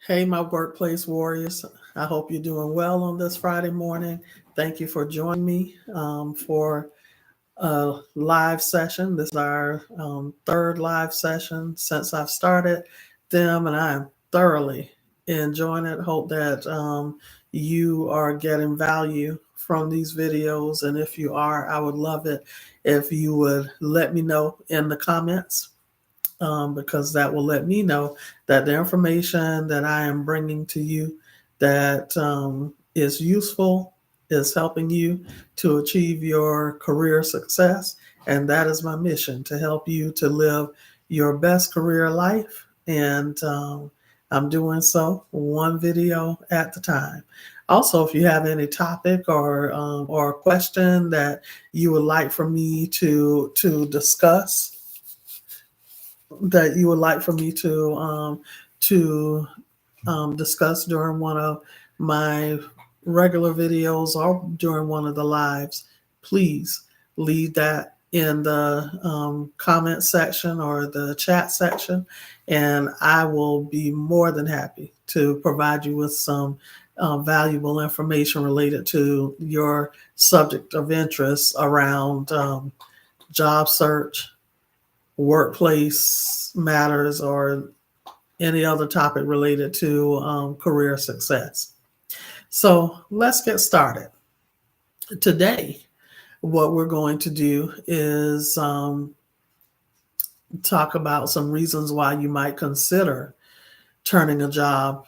Hey, my workplace warriors. I hope you're doing well on this Friday morning. Thank you for joining me for a live session. This is our third live session since I've started them, and I am thoroughly enjoying it. Hope that you are getting value from these videos. And if you are, I would love it if you would let me know in the comments because that will let me know that the information that I am bringing to you that is useful, is helping you to achieve your career success. And that is my mission, to help you to live your best career life. And I'm doing so one video at the time. Also, if you have any topic or question that you would like for me to discuss, that you would like for me to discuss during one of my regular videos or during one of the lives, please leave that in the comment section or the chat section, and I will be more than happy to provide you with some valuable information related to your subject of interest around job search, workplace matters, or any other topic related to career success. So let's get started. Today, what we're going to do is talk about some reasons why you might consider turning a job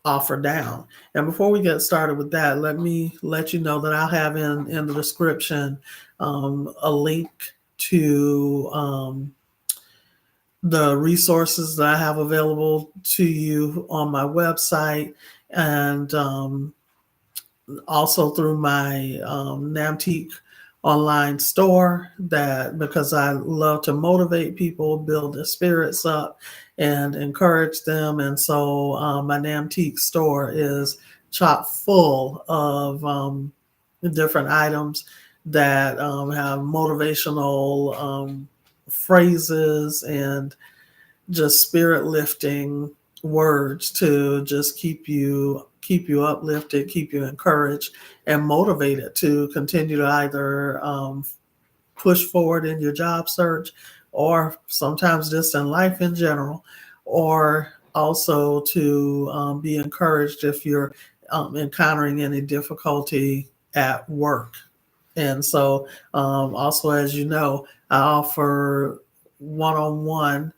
offer down. And before we get started with that, let me let you know that I'll have in the description a link to the resources that I have available to you on my website, and also through my Nnamtique online store, that because I love to motivate people, build their spirits up and encourage them. And so my Nnamtique store is chock full of different items that have motivational phrases and just spirit lifting words to just keep you uplifted, keep you encouraged, and motivated to continue to either push forward in your job search, or sometimes just in life in general, or also to be encouraged if you're encountering any difficulty at work. And so, also, as you know, I offer one-on-one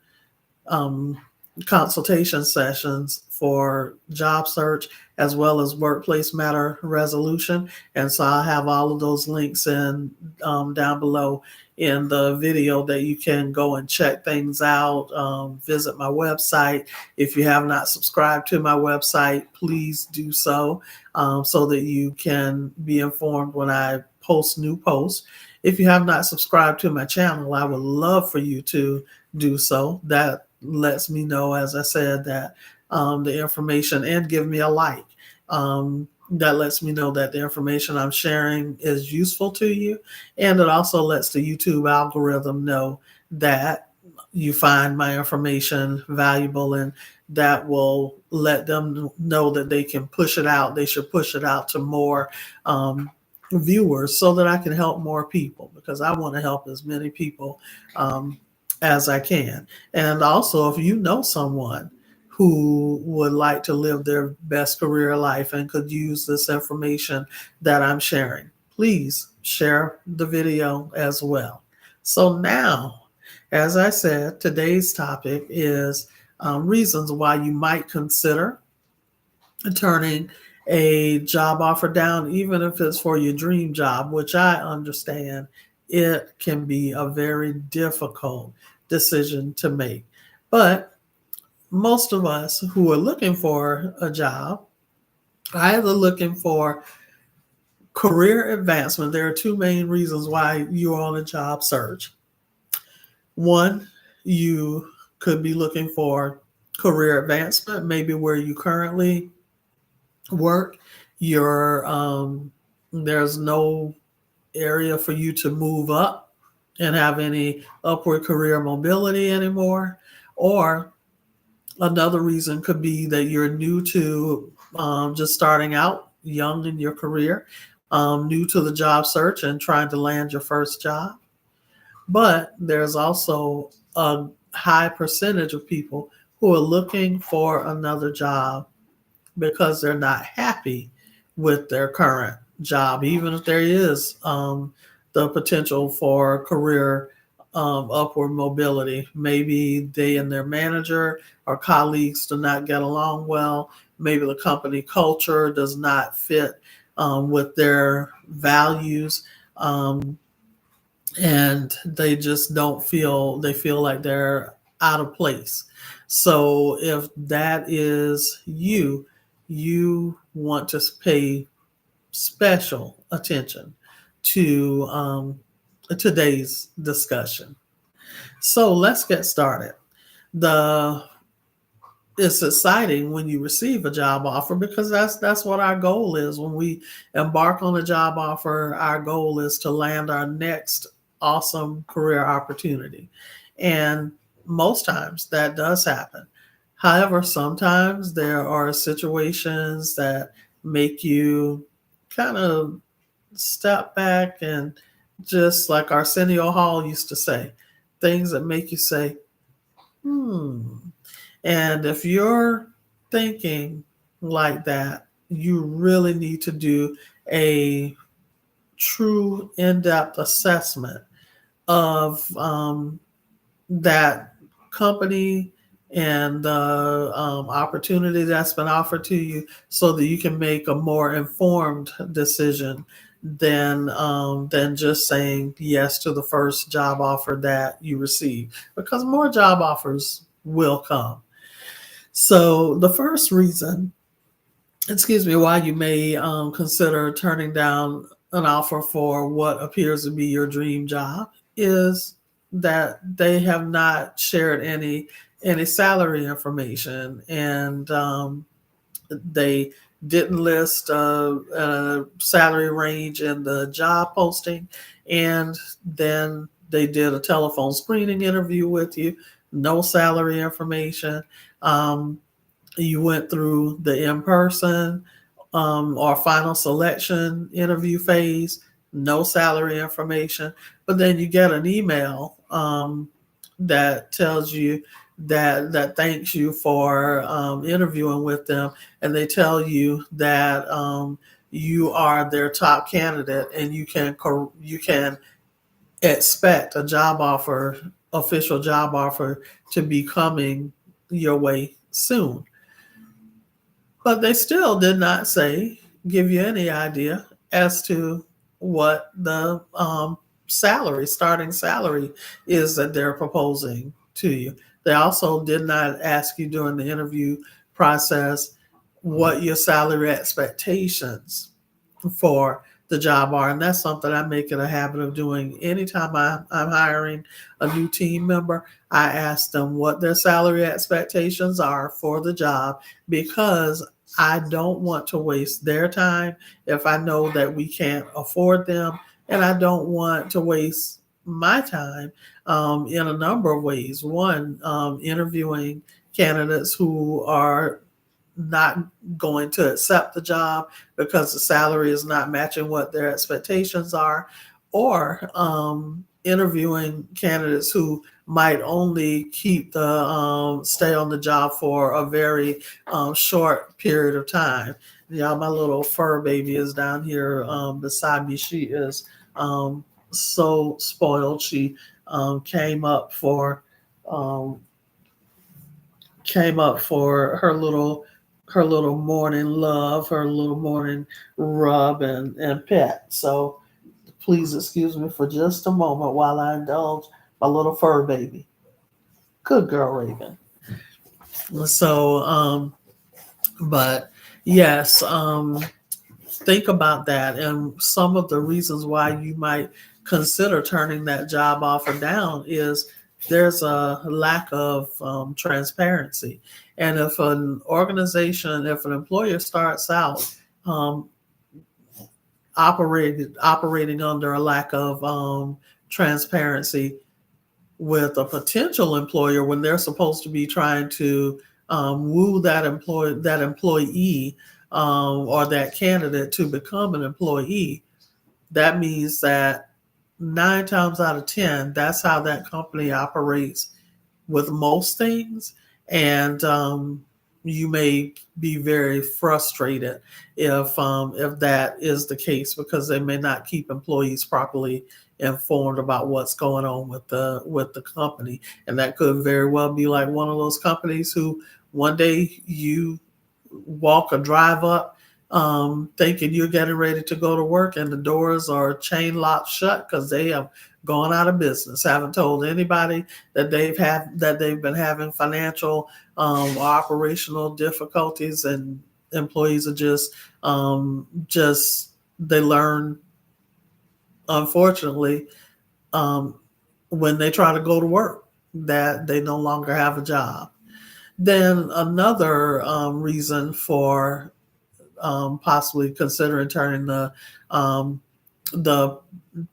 um, consultation sessions for job search as well as workplace matter resolution. And so I have all of those links in down below in the video that you can go and check things out. Visit my website. If you have not subscribed to my website, please do so that you can be informed when I post new posts. If you have not subscribed to my channel, I would love for you to do so. That lets me know, as I said, that the information, and give me a like. That lets me know that the information I'm sharing is useful to you. And it also lets the YouTube algorithm know that you find my information valuable, and that will let them know that they can push it out. They should push it out to more viewers so that I can help more people, because I want to help as many people as I can. And also, if you know someone who would like to live their best career life and could use this information that I'm sharing, please share the video as well. So now, as I said, today's topic is reasons why you might consider turning a job offer down, even if it's for your dream job, which I understand it can be a very difficult decision to make. But most of us who are looking for a job, either looking for career advancement, there are two main reasons why you're on a job search. One, you could be looking for career advancement, maybe where you currently work, your there's no area for you to move up and have any upward career mobility anymore. Or Another reason could be that you're new to just starting out young in your career, new to the job search and trying to land your first job. But there's also a high percentage of people who are looking for another job because they're not happy with their current job, even if there is the potential for career upward mobility. Maybe they and their manager or colleagues do not get along well. Maybe the company culture does not fit with their values. And they just don't feel they feel like they're out of place. So if that is you, you want to pay special attention to today's discussion. So let's get started. The It's exciting when you receive a job offer because that's what our goal is. When we embark on a job offer, our goal is to land our next awesome career opportunity. And most times that does happen. However, sometimes there are situations that make you kind of step back and, just like Arsenio Hall used to say, things that make you say, hmm. And if you're thinking like that, you really need to do a true in depth assessment of that company and the opportunity that's been offered to you so that you can make a more informed decision than just saying yes to the first job offer that you receive, because more job offers will come. So the first reason, why you may consider turning down an offer for what appears to be your dream job is that they have not shared any salary information, and they didn't list a salary range in the job posting, and then they did a telephone screening interview with you, no salary information. Um, you went through the in person or final selection interview phase, no salary information, but then you get an email that tells you that thanks you for interviewing with them, and they tell you that you are their top candidate, and you can expect a job offer, official job offer, to be coming your way soon. But they still did not give you any idea as to what the starting salary is that they're proposing to you. They also did not ask you during the interview process what your salary expectations for the job are. And that's something I make it a habit of doing anytime I'm hiring a new team member. I ask them what their salary expectations are for the job, because I don't want to waste their time if I know that we can't afford them. And I don't want to waste my time in a number of ways. One, interviewing candidates who are not going to accept the job because the salary is not matching what their expectations are, or interviewing candidates who might only stay on the job for a very short period of time. Yeah, my little fur baby is down here beside me. She is so spoiled. She came up for um, her little morning love, her little morning rub and pet. So please excuse me for just a moment while I indulge my little fur baby. Good girl, Raven. So, but yes, think about that, and some of the reasons why you might consider turning that job offer down is there's a lack of transparency. And if if an employer starts out um, operating under a lack of transparency with a potential employer when they're supposed to be trying to woo that employee or that candidate to become an employee, that means that 9 times out of 10, that's how that company operates with most things. And you may be very frustrated if that is the case, because they may not keep employees properly informed about what's going on with the company. And that could very well be like one of those companies who one day you walk or drive up thinking you're getting ready to go to work, and the doors are chain locked shut because they have gone out of business, haven't told anybody that they've been having financial or operational difficulties, and employees are just they learn, unfortunately, um, when they try to go to work, that they no longer have a job. Then another reason for possibly considering turning um, the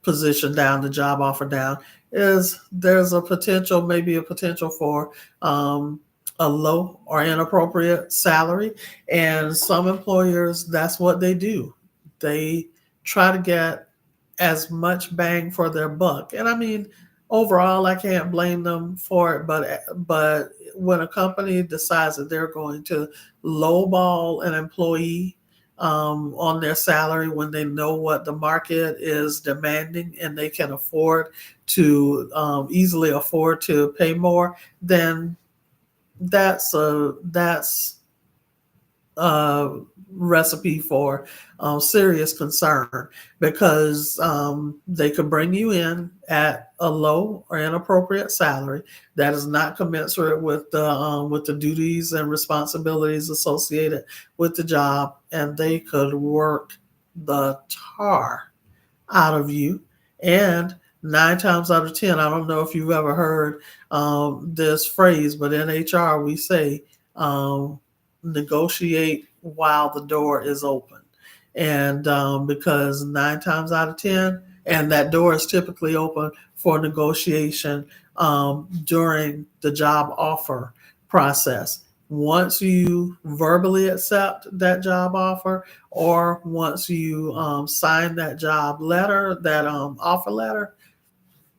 position down, the job offer down, is there's maybe a potential for a low or inappropriate salary. And some employers, that's what they do. They try to get as much bang for their buck. And I mean, overall, I can't blame them for it, but when a company decides that they're going to lowball an employee on their salary when they know what the market is demanding, and they can afford to easily afford to pay more, then that's a recipe for serious concern, because they could bring you in at a low or inappropriate salary that is not commensurate with the duties and responsibilities associated with the job, and they could work the tar out of you. And 9 times out of 10, I don't know if you've ever heard this phrase, but in HR we say, negotiate while the door is open. And because 9 times out of 10, and that door is typically open for negotiation during the job offer process. Once you verbally accept that job offer, or once you sign that job letter, that offer letter,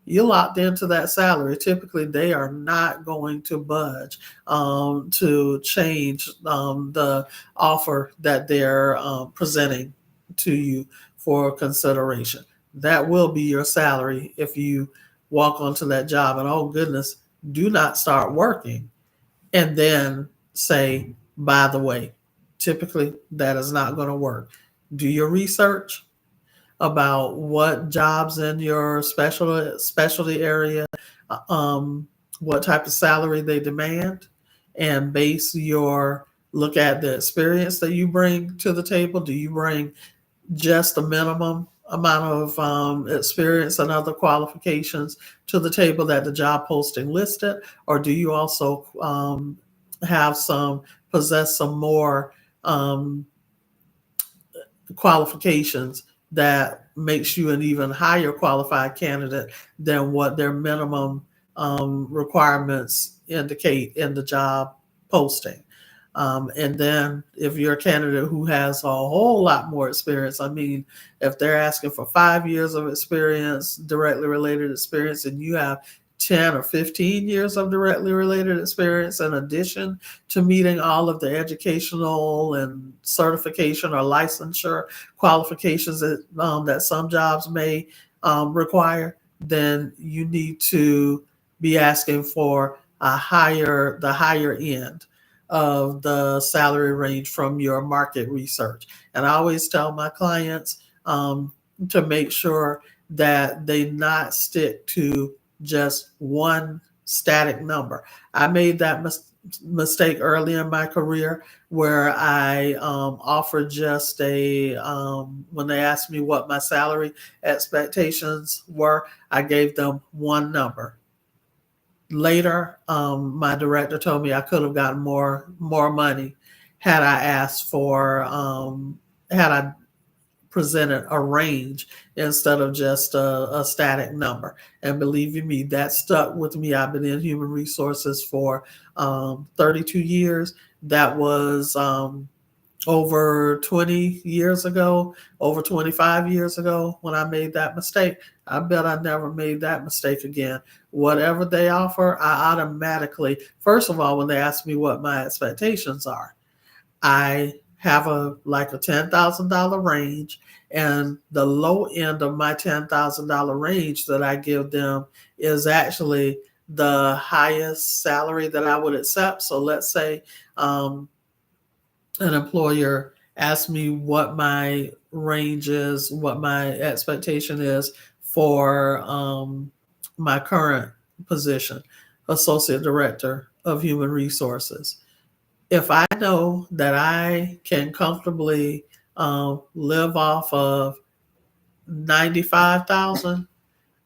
you're locked into that salary. Typically, they are not going to budge to change the offer that they're presenting to you for consideration. That will be your salary if you walk onto that job. And oh, goodness, do not start working and then say, by the way. Typically, that is not going to work. Do your research about what jobs in your specialty area, um, what type of salary they demand, and look at the experience that you bring to the table. Do you bring just a minimum amount of experience and other qualifications to the table that the job posting listed, or do you also have possess some more qualifications that makes you an even higher qualified candidate than what their minimum requirements indicate in the job posting? And then if you're a candidate who has a whole lot more experience, I mean, if they're asking for 5 years of experience, directly related experience, and you have 10 or 15 years of directly related experience, in addition to meeting all of the educational and certification or licensure qualifications that some jobs may require, then you need to be asking for the higher end of the salary range from your market research. And I always tell my clients to make sure that they not stick to just one static number. I made that mistake early in my career, where I offered just when they asked me what my salary expectations were, I gave them one number. Later, my director told me I could have gotten more money had I asked for had I presented a range instead of just a static number. And believe you me, that stuck with me. I've been in human resources for 32 years. That was over 20 years ago, over 25 years ago when I made that mistake. I bet I never made that mistake again. Whatever they offer, I automatically, first of all, when they ask me what my expectations are, I have a $10,000 range, and the low end of my $10,000 range that I give them is actually the highest salary that I would accept. So let's say an employer asks me what my range is, what my expectation is for my current position, associate director of human resources. If I know that I can comfortably live off of 95,000,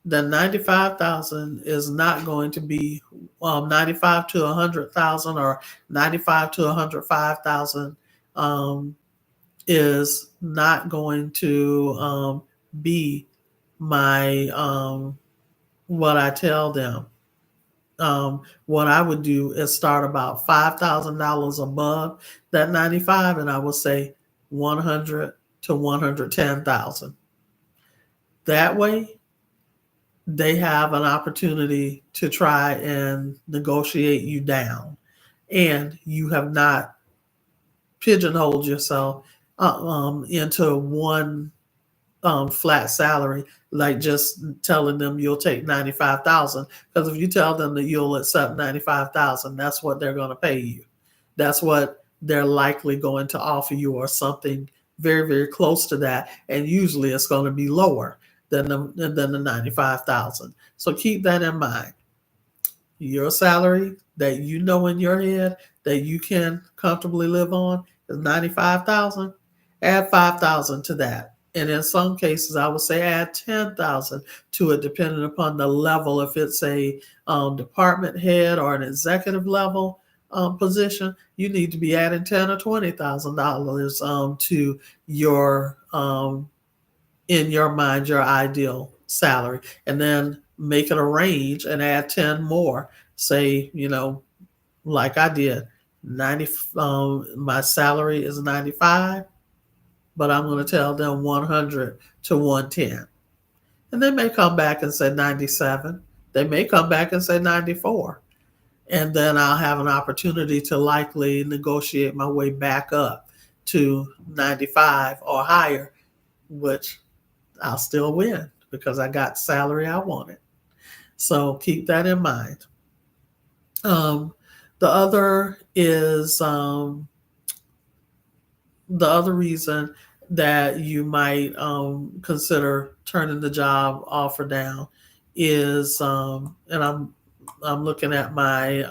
then 95,000 is not going to be 95 to 100,000 or 95 to 105,000 is not going to be my what I tell them. What I would do is start about $5,000 above that 95, and I would say 100 to 110,000. That way, they have an opportunity to try and negotiate you down, and you have not pigeonholed yourself into one flat salary, like just telling them you'll take 95,000. Because if you tell them that you'll accept 95,000, that's what they're going to pay you. That's what they're likely going to offer you, or something very, very close to that. And usually it's going to be lower than the 95,000. So keep that in mind. Your salary that you know in your head that you can comfortably live on is 95,000. Add 5,000 to that. And in some cases, I would say add 10,000 to it, depending upon the level. If it's a department head or an executive level position, you need to be adding $10,000 or $20,000 to your in your mind, your ideal salary, and then make it a range and add 10 more. Say, like I did, 90. My salary is 95, but I'm going to tell them 100 to 110. And they may come back and say 97. They may come back and say 94. And then I'll have an opportunity to likely negotiate my way back up to 95 or higher, which I'll still win because I got the salary I wanted. So keep that in mind. The other is the other reason that you might consider turning the job offer down is, and I'm looking at my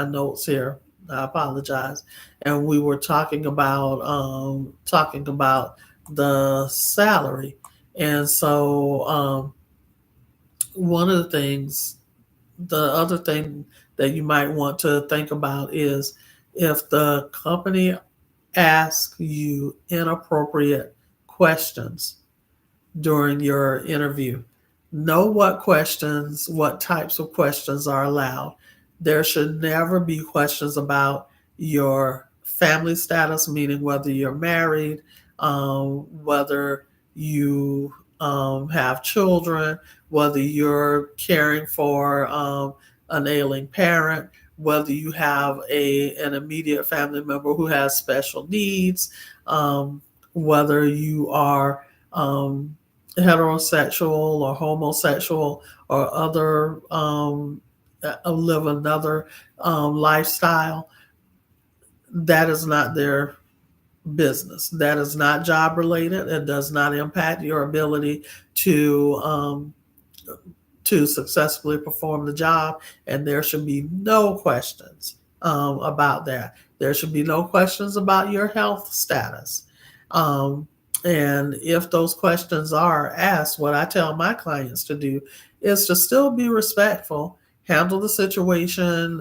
notes here. I apologize. And we were talking about the salary, and so one of the things, the other thing that you might want to think about is if the company asks you inappropriate questions during your interview. Know what types of questions are allowed. There should never be questions about your family status, meaning whether you're married, whether you have children, whether you're caring for an ailing parent, whether you have an immediate family member who has special needs, whether you are heterosexual or homosexual or other live another lifestyle. That is not their business. That is not job related. It does not impact your ability to successfully perform the job, and there should be no questions about that. There should be no questions about your health status. And if those questions are asked, what I tell my clients to do is to still be respectful, handle the situation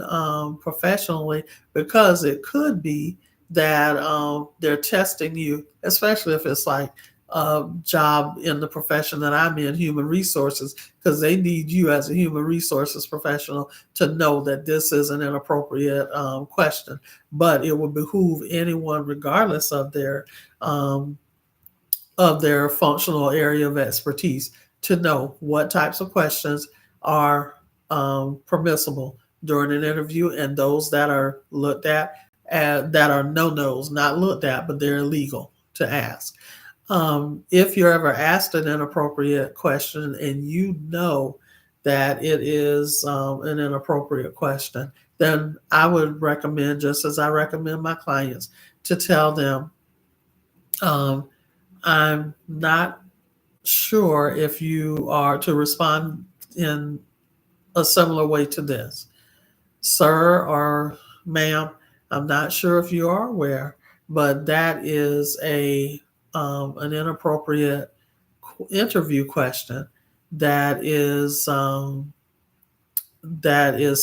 professionally, because it could be that they're testing you, especially if it's like a job in the profession that I'm in, human resources, because they need you as a human resources professional to know that this is an inappropriate question. But it would behoove anyone, regardless um, of their functional area of expertise, to know what types of questions are permissible during an interview, and those that are looked at that are no-nos, not looked at, but they're illegal to ask. If you're ever asked an inappropriate question and you know that it is an inappropriate question, then I would recommend, just as I recommend my clients, to tell them, um, I'm not sure if you are to respond in a similar way to this. Sir or ma'am, I'm not sure if you are aware, but that is a an inappropriate interview question that is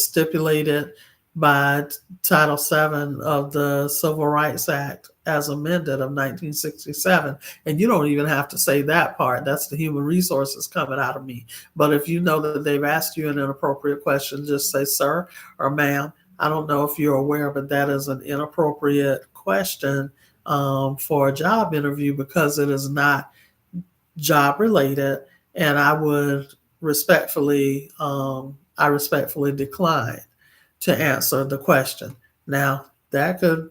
stipulated by Title VII of the Civil Rights Act as amended of 1967. And you don't even have to say that part. That's the human resources coming out of me. But if you know that they've asked you an inappropriate question, just say, sir or ma'am, I don't know if you're aware, but that is an inappropriate question for a job interview because it is not job related, and I respectfully decline to answer the question. Now that could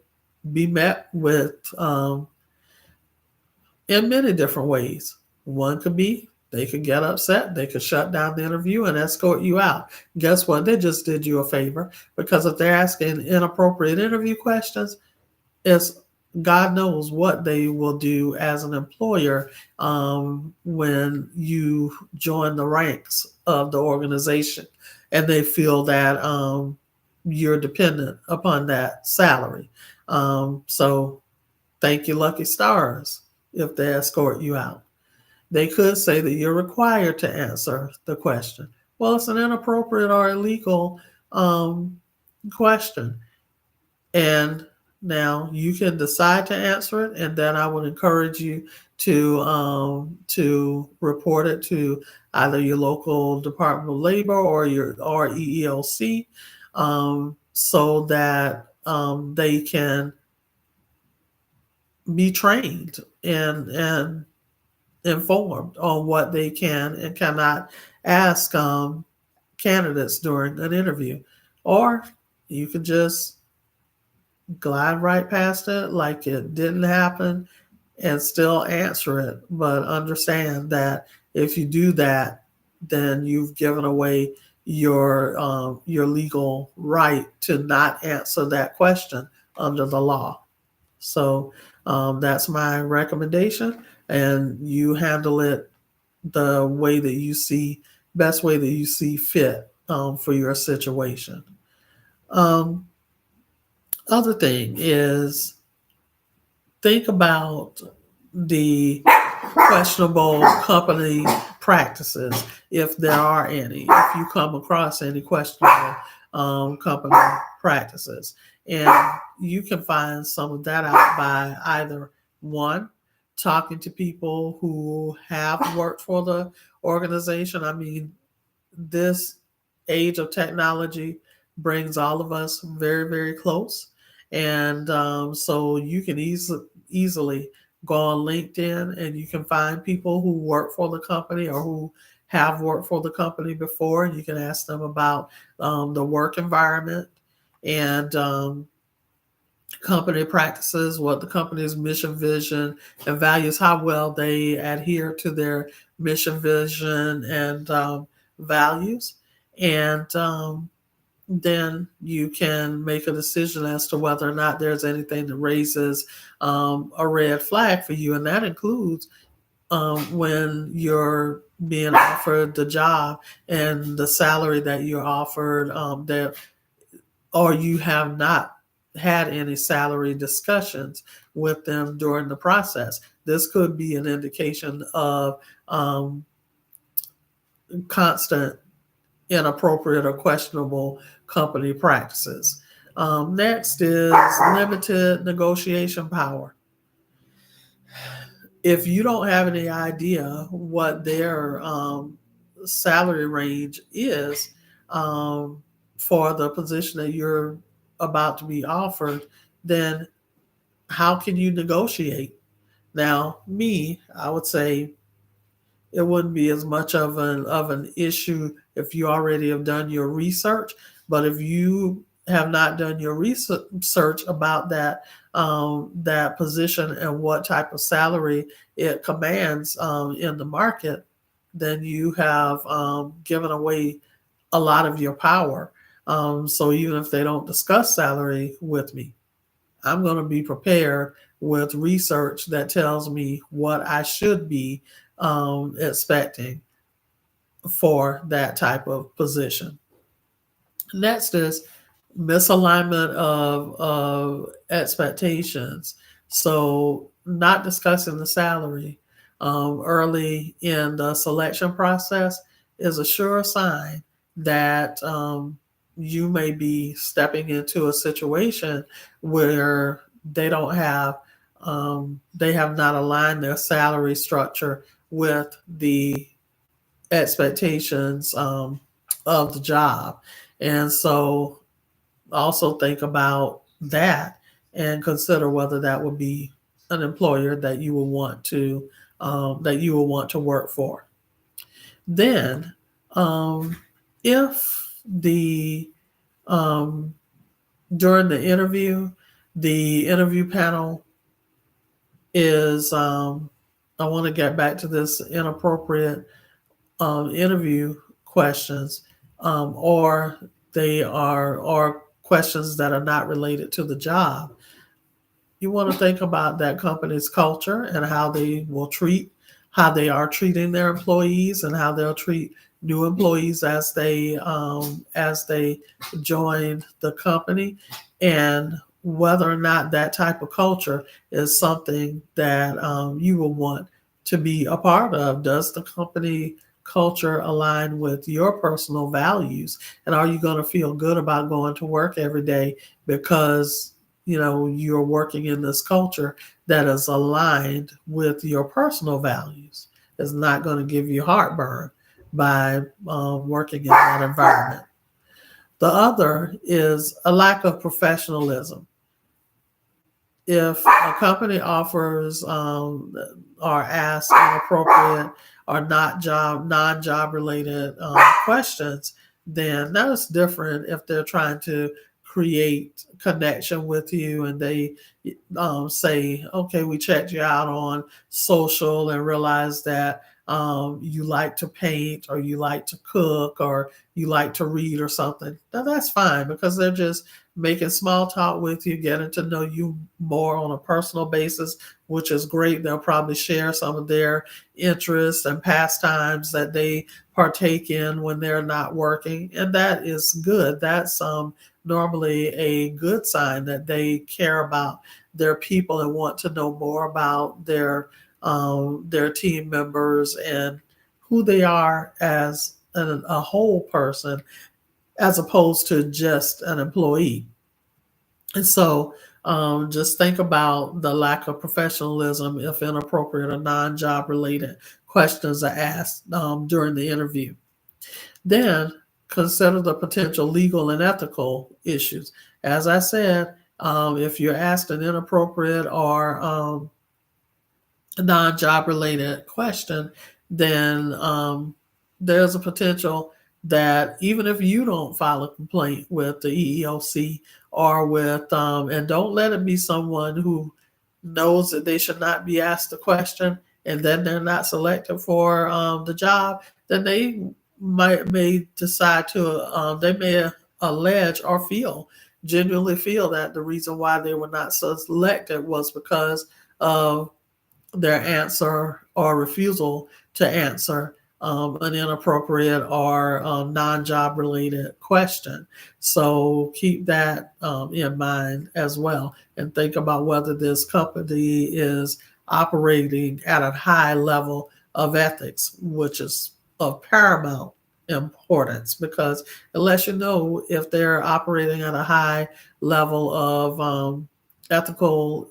be met with in many different ways. One could be they could get upset, they could shut down the interview and escort you out. Guess what? They just did you a favor, because if they're asking inappropriate interview questions, it's God knows what they will do as an employer when you join the ranks of the organization and they feel that you're dependent upon that salary. So thank you, lucky stars, if they escort you out. They could say that you're required to answer the question. Well, it's an inappropriate or illegal question. And now you can decide to answer it, and then I would encourage you to report it to either your local Department of Labor or EEOC, so that they can be trained and informed on what they can and cannot ask candidates during an interview. Or you could just glide right past it like it didn't happen and still answer it. But understand that if you do that, then you've given away your legal right to not answer that question under the law. So that's my recommendation, and you handle it the way that you see best way that you see fit for your situation. Um, Other thing is, think about the questionable company practices, if there are any, if you come across any questionable company practices. And you can find some of that out by either one, talking to people who have worked for the organization. I mean, this age of technology brings all of us very, very close. And so you can easily go on LinkedIn and you can find people who work for the company or who have worked for the company before. And you can ask them about the work environment and company practices, what the company's mission, vision, and values, how well they adhere to their mission, vision, and values. And then you can make a decision as to whether or not there's anything that raises a red flag for you. And that includes when you're being offered the job and the salary that you're offered, or you have not had any salary discussions with them during the process. This could be an indication of constant inappropriate or questionable company practices. Next is limited negotiation power. If you don't have any idea what their salary range is for the position that you're about to be offered, then how can you negotiate? Now, I would say it wouldn't be as much of an issue if you already have done your research. But if you have not done your research about that position and what type of salary it commands in the market, then you have given away a lot of your power. So even if they don't discuss salary with me, I'm going to be prepared with research that tells me what I should be expecting for that type of position. Next is misalignment of expectations. So, not discussing the salary early in the selection process is a sure sign that you may be stepping into a situation where they have not aligned their salary structure with the expectations of the job. And so also think about that and consider whether that would be an employer that you will want to work for. Then, if the during the interview panel is I want to get back to this inappropriate interview questions, or they are or questions that are not related to the job. You want to think about that company's culture and how they are treating their employees, and how they'll treat new employees as they join the company, and whether or not that type of culture is something that you will want to be a part of. Does the company culture align with your personal values? And are you going to feel good about going to work every day because you're working in this culture that is aligned with your personal values? It's not going to give you heartburn by working in that environment. The other is a lack of professionalism. If a company offers or asks inappropriate or non-job related questions, then that is different if they're trying to create connection with you and they say, okay, we checked you out on social and realized that you like to paint, or you like to cook, or you like to read or something. Now that's fine, because they're just making small talk with you, getting to know you more on a personal basis, which is great. They'll probably share some of their interests and pastimes that they partake in when they're not working. And that is good. That's normally a good sign that they care about their people and want to know more about their team members and who they are as a whole person, as opposed to just an employee. And so just think about the lack of professionalism if inappropriate or non-job related questions are asked during the interview. Then consider the potential legal and ethical issues. As I said, if you're asked an inappropriate or a non-job related question, then there's a potential that even if you don't file a complaint with the EEOC or and don't let it be someone who knows that they should not be asked the question and then they're not selected for the job, then they may decide they may allege or genuinely feel that the reason why they were not selected was because of their answer or refusal to answer an inappropriate or non-job related question. So keep that in mind as well, and think about whether this company is operating at a high level of ethics, which is of paramount importance, because it lets you know if they're operating at a high level of ethical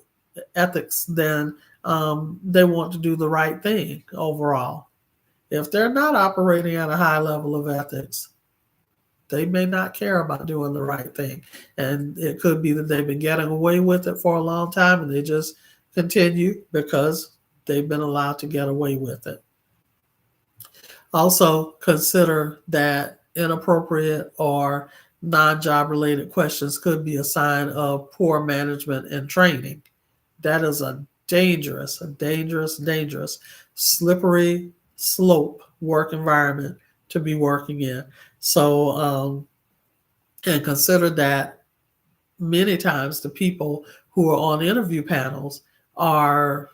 ethics, then they want to do the right thing overall. If they're not operating at a high level of ethics, they may not care about doing the right thing. And it could be that they've been getting away with it for a long time and they just continue because they've been allowed to get away with it. Also, consider that inappropriate or non job related questions could be a sign of poor management and training. That is a dangerous, slippery slope work environment to be working in. So, and consider that many times the people who are on interview panels are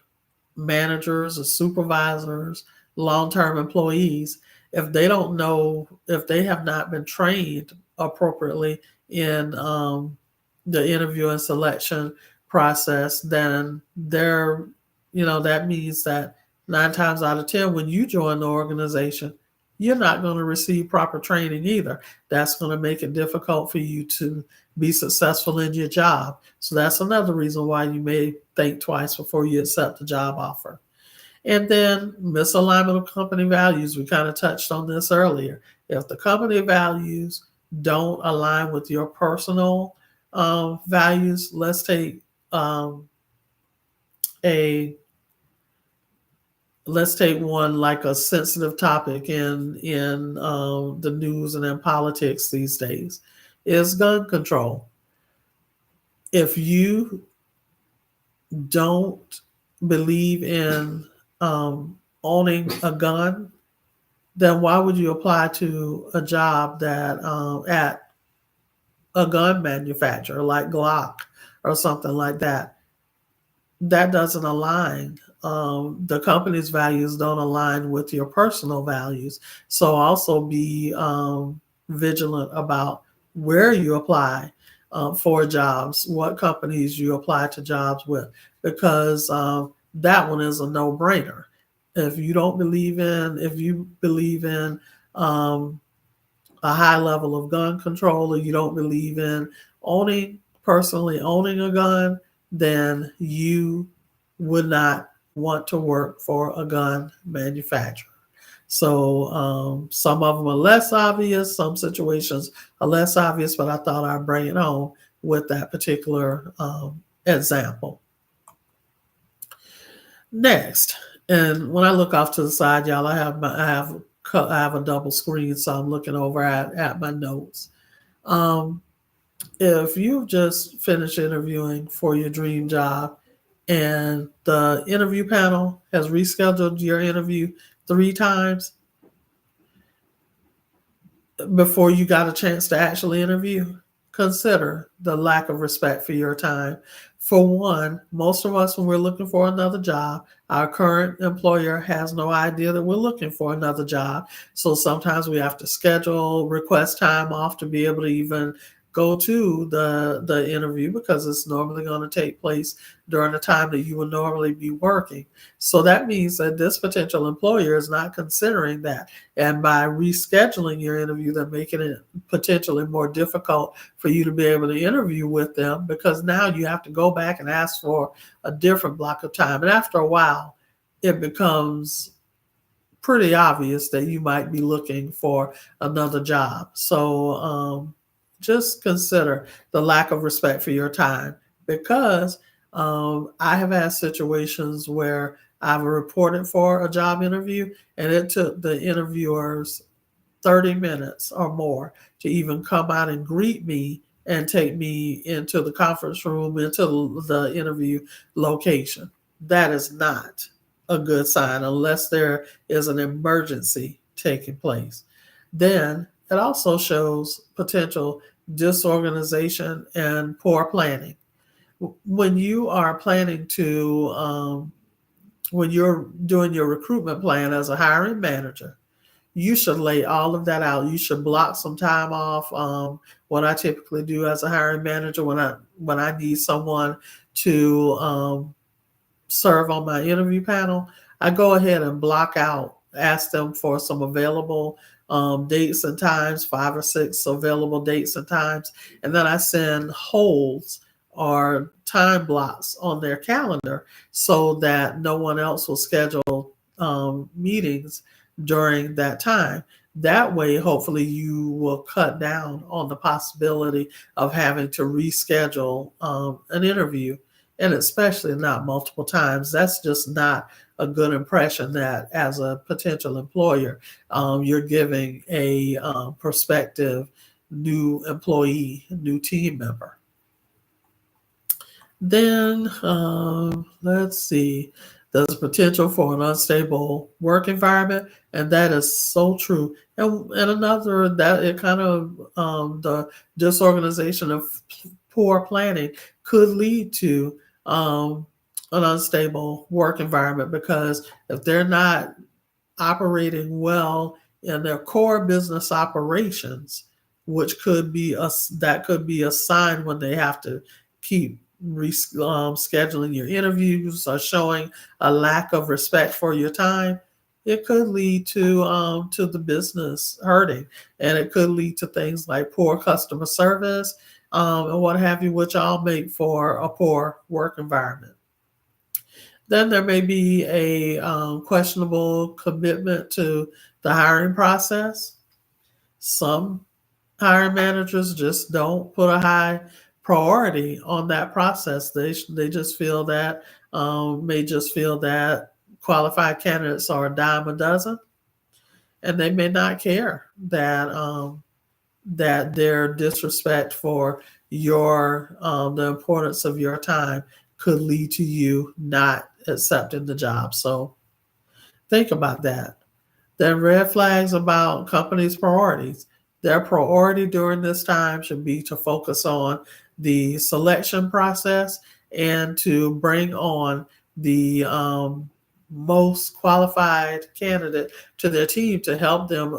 managers or supervisors, long term employees. If they don't know, if they have not been trained appropriately in the interview and selection process, then that means that 9 times out of 10, when you join the organization, you're not going to receive proper training either. That's going to make it difficult for you to be successful in your job. So that's another reason why you may think twice before you accept a job offer. And then misalignment of company values. We kind of touched on this earlier. If the company values don't align with your personal values, um, a let's take one like a sensitive topic in the news and in politics these days is gun control. If you don't believe in owning a gun, then why would you apply to a job that at a gun manufacturer like Glock or something like that? That doesn't align. The company's values don't align with your personal values. So also be vigilant about where you apply for jobs, what companies you apply to jobs with, because that one is a no-brainer. If you believe in a high level of gun control, or you don't believe in personally owning a gun, then you would not want to work for a gun manufacturer. So some of them are less obvious, some situations are less obvious, but I thought I'd bring it home with that particular example. Next, and when I look off to the side, y'all, I have a double screen, so I'm looking over at my notes. Um, if you've just finished interviewing for your dream job and the interview panel has rescheduled your interview 3 times before you got a chance to actually interview, consider the lack of respect for your time. For one, most of us, when we're looking for another job, our current employer has no idea that we're looking for another job. So sometimes we have to request time off to be able to even go to the interview, because it's normally going to take place during the time that you would normally be working. So that means that this potential employer is not considering that. And by rescheduling your interview, they're making it potentially more difficult for you to be able to interview with them, because now you have to go back and ask for a different block of time. And after a while, it becomes pretty obvious that you might be looking for another job. So just consider the lack of respect for your time, because I have had situations where I've reported for a job interview and it took the interviewers 30 minutes or more to even come out and greet me and take me into the conference room, into the interview location. That is not a good sign unless there is an emergency taking place. Then it also shows potential disorganization and poor planning. When you are planning to, when you're doing your recruitment plan as a hiring manager, you should lay all of that out. You should block some time off. What I typically do as a hiring manager, when I need someone to serve on my interview panel, I go ahead and block out, ask them for some available dates and times, 5 or 6 available dates and times, and then I send holds or time blocks on their calendar so that no one else will schedule meetings during that time. That way, hopefully, you will cut down on the possibility of having to reschedule an interview, and especially not multiple times. That's just not a good impression that, as a potential employer, you're giving a prospective new employee, new team member. Then let's see. There's potential for an unstable work environment, and that is so true. And another that it kind of the disorganization of poor planning could lead to an unstable work environment, because if they're not operating well in their core business operations, which could be that could be a sign when they have to keep scheduling your interviews or showing a lack of respect for your time. It could lead to the business hurting, and it could lead to things like poor customer service and what have you, which all make for a poor work environment. Then there may be a questionable commitment to the hiring process. Some hiring managers just don't put a high priority on that process. They just feel that may just feel that qualified candidates are a dime a dozen, and they may not care that that their disrespect for your the importance of your time could lead to you not accepting the job. So think about that. Then red flags about companies' priorities. Their priority during this time should be to focus on the selection process and to bring on the most qualified candidate to their team to help them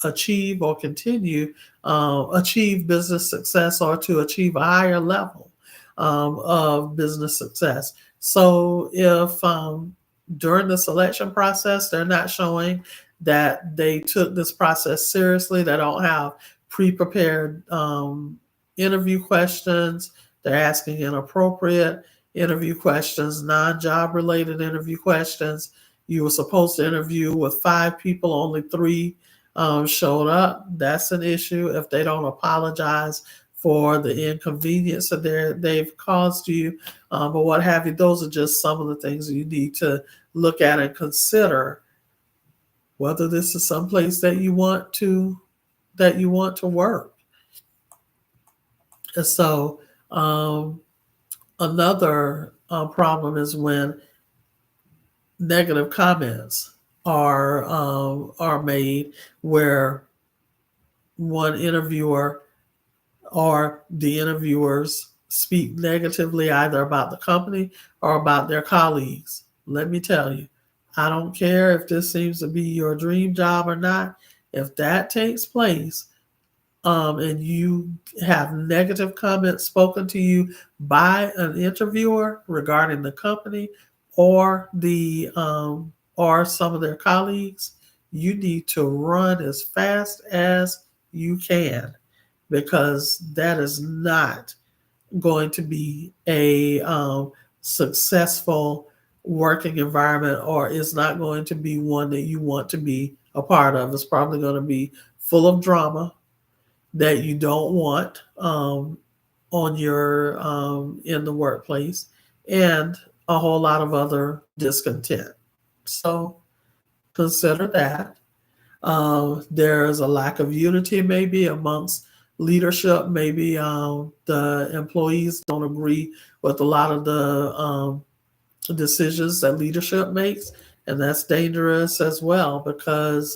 achieve or continue achieve business success, or to achieve a higher level of business success. So if during the selection process they're not showing that they took this process seriously, they don't have pre-prepared interview questions, they're asking inappropriate interview questions, non-job related interview questions. You were supposed to interview with 5 people, only 3 showed up. That's an issue. If they don't apologize for the inconvenience that they've caused you, or what have you, those are just some of the things you need to look at and consider whether this is someplace that you want to work. And so another problem is when negative comments are made, where one interviewer or the interviewers speak negatively either about the company or about their colleagues. Let me tell you, I don't care if this seems to be your dream job or not. If that takes place, and you have negative comments spoken to you by an interviewer regarding the company or the or some of their colleagues, you need to run as fast as you can, because that is not going to be a successful working environment, or is not going to be one that you want to be a part of. It's probably going to be full of drama that you don't want on your in the workplace, and a whole lot of other discontent. So consider that. There's a lack of unity maybe amongst leadership. Maybe the employees don't agree with a lot of the decisions that leadership makes, and that's dangerous as well, because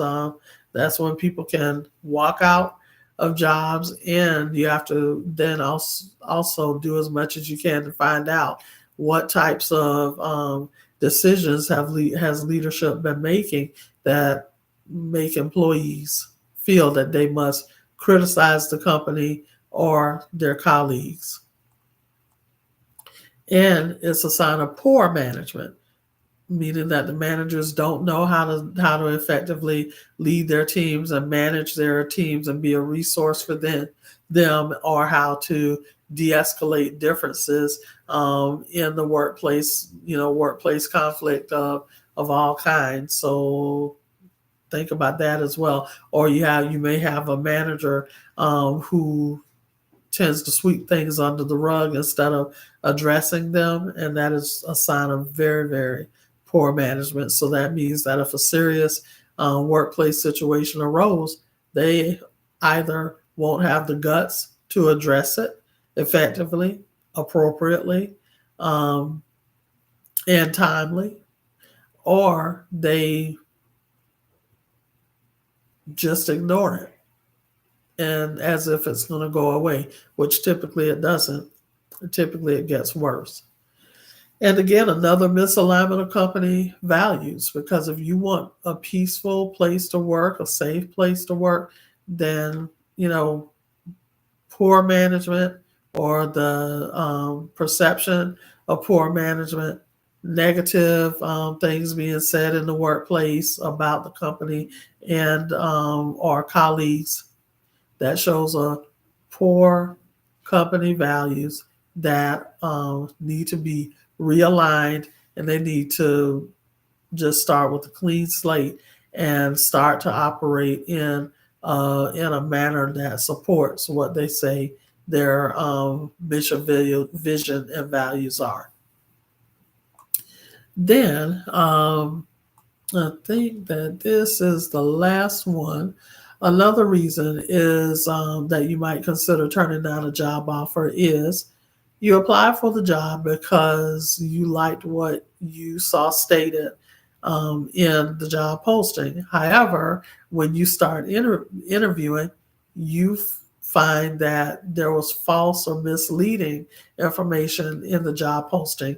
that's when people can walk out of jobs, and you have to then also do as much as you can to find out what types of decisions has leadership been making that make employees feel that they must criticize the company or their colleagues. And it's a sign of poor management meaning that the managers don't know how to effectively lead their teams and manage their teams and be a resource for them, or how to de-escalate differences in the workplace, workplace conflict of all kinds. So think about that as well. Or you may have a manager who tends to sweep things under the rug instead of addressing them, and that is a sign of very, very poor management. So that means that if a serious workplace situation arose, they either won't have the guts to address it effectively, appropriately, um, and timely, or they just ignore it and as if it's going to go away, which typically it doesn't. Typically it gets worse. And again, another misalignment of company values, because if you want a peaceful place to work, a safe place to work, then, poor management, or the perception of poor management, negative things being said in the workplace about the company and or colleagues, that shows a poor company values that need to be realigned, and they need to just start with a clean slate and start to operate in a manner that supports what they say their mission, vision, and values are. Then I think that this is the last one. Another reason is that you might consider turning down a job offer is you apply for the job because you liked what you saw stated in the job posting. However, when you start interviewing, you find that there was false or misleading information in the job posting.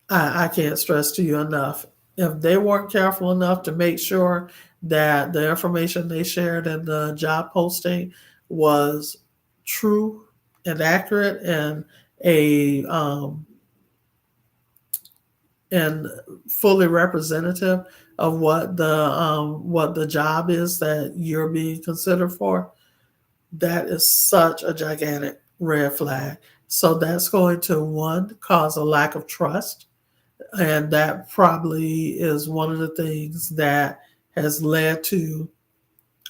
I can't stress to you enough. If they weren't careful enough to make sure that the information they shared in the job posting was true and accurate a and fully representative of what the job is that you're being considered for, that is such a gigantic red flag. So that's going to, one, cause a lack of trust, and that probably is one of the things that has led to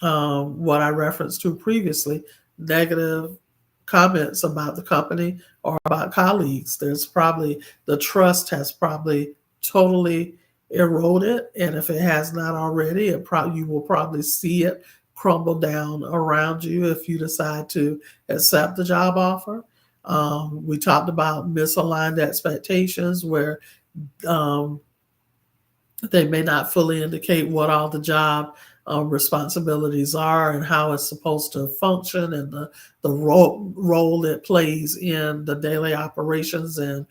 what I referenced to previously, negative comments about the company or about colleagues. The trust has probably totally eroded, and if it has not already, you will probably see it crumble down around you if you decide to accept the job offer. We talked about misaligned expectations, where um, they may not fully indicate what all the job responsibilities are and how it's supposed to function, and the role it plays in the daily operations and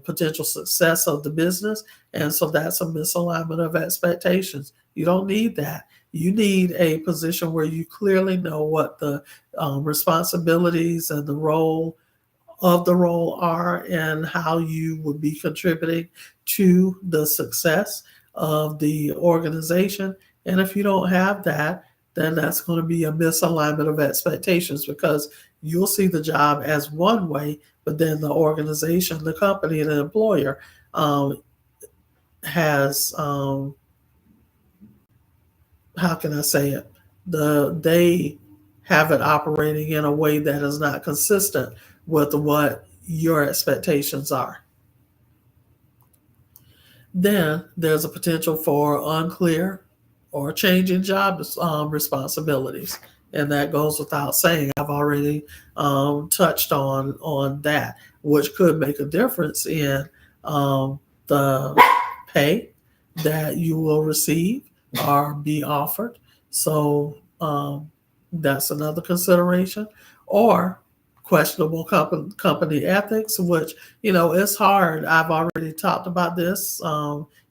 potential success of the business. And so that's a misalignment of expectations. You don't need that. You need a position where you clearly know what the responsibilities and the role are, and how you would be contributing to the success of the organization. And if you don't have that, then that's going to be a misalignment of expectations, because you'll see the job as one way, but then the organization, the company, the employer has, how can I say it? They have it operating in a way that is not consistent with what your expectations are. Then there's a potential for unclear or changing job responsibilities, and that goes without saying. I've already touched on that, which could make a difference in the pay that you will receive or be offered. So that's another consideration. Or questionable company ethics, which, it's hard. I've already talked about this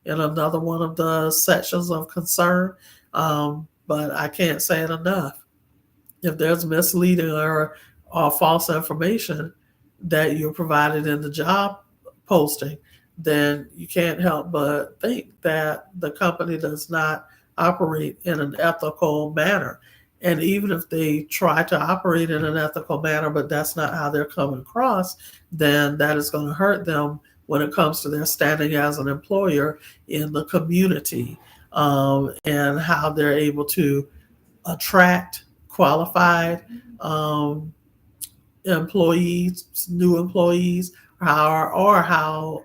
in another one of the sections of concern, but I can't say it enough. If there's misleading or false information that you're provided in the job posting, then you can't help but think that the company does not operate in an ethical manner. And even if they try to operate in an ethical manner, but that's not how they're coming across, then that is going to hurt them when it comes to their standing as an employer in the community, and how they're able to attract qualified um, employees, new employees, or how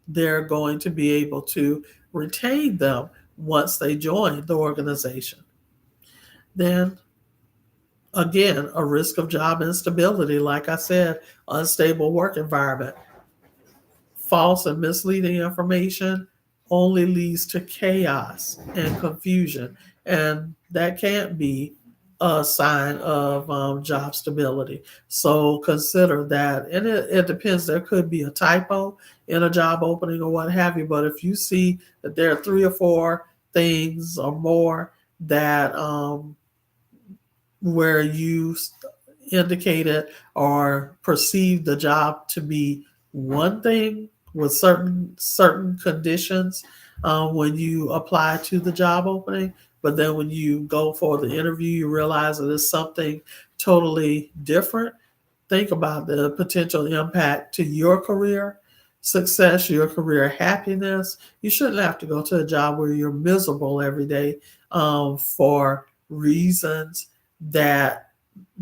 they're going to be able to retain them once they join the organization. Then again, a risk of job instability, like I said, unstable work environment. False and misleading information only leads to chaos and confusion, and that can't be a sign of job stability. So consider that, and it depends. There could be a typo in a job opening or what have you, but if you see that there are three or four things or more that where you indicated or perceived the job to be one thing with certain conditions when you apply to the job opening, but then when you go for the interview, you realize that it's something totally different. Think about the potential impact to your career success, your career happiness. You shouldn't have to go to a job where you're miserable every day for reasons that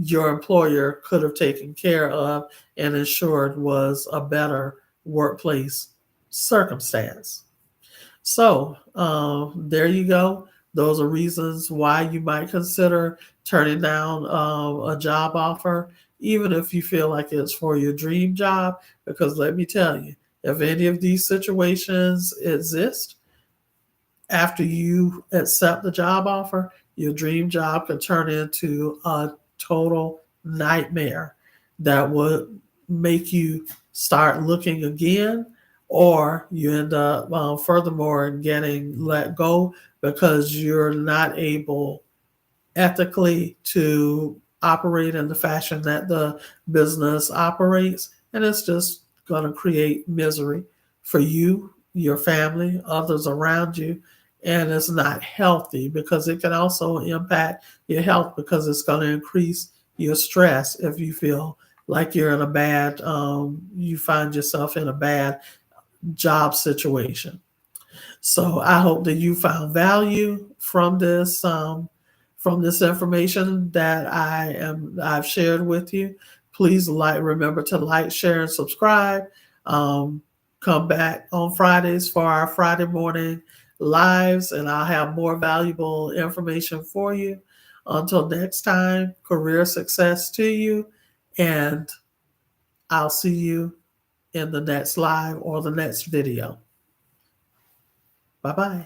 your employer could have taken care of and ensured was a better workplace circumstance. So there you go. Those are reasons why you might consider turning down a job offer, even if you feel like it's for your dream job. Because let me tell you, if any of these situations exist, after you accept the job offer, your dream job can turn into a total nightmare that would make you start looking again, or you end up, furthermore, getting let go because you're not able ethically to operate in the fashion that the business operates. And it's just going to create misery for you, your family, others around you. And it's not healthy because it can also impact your health because it's going to increase your stress if you feel like you're in a bad, you find yourself in a bad job situation. So I hope that you found value from this information that I've shared with you. Please remember to like, share, and subscribe. Um, Come back on Fridays for our Friday morning lives, and I'll have more valuable information for you. Until next time, career success to you, and I'll see you in the next live or the next video. Bye bye.